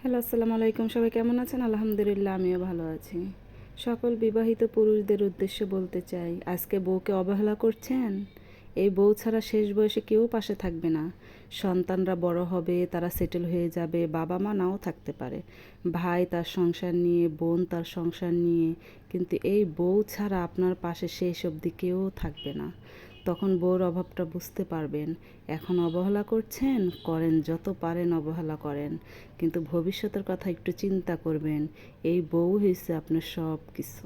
Hello, আসসালামু আলাইকুম। সবাই কেমন আছেন? আলহামদুলিল্লাহ, আমিও ভালো আছি। সকল বিবাহিত পুরুষদের উদ্দেশ্যে বলতে চাই, আজকে বউকে অবহেলা করছেন? এই বউ ছাড়া শেষ বয়সে কেউ পাশে থাকবে না। সন্তানরা বড় হবে, তারা সেটেল হয়ে যাবে, বাবা মা নাও থাকতে পারে। ভাই তার সংসার নিয়ে, বোন তার সংসার নিয়ে, কিন্তু এই বউ ছাড়া আপনার পাশে শেষ অবধি কেউ থাকবে না। তখন বউর অভাবটা বুঝতে পারবেন। এখন অবহেলা করছেন, করেন, যত পারেন অবহেলা করেন, কিন্তু ভবিষ্যতের কথা একটু চিন্তা করবেন। এই বউ হয়েছে আপনার সব কিছু।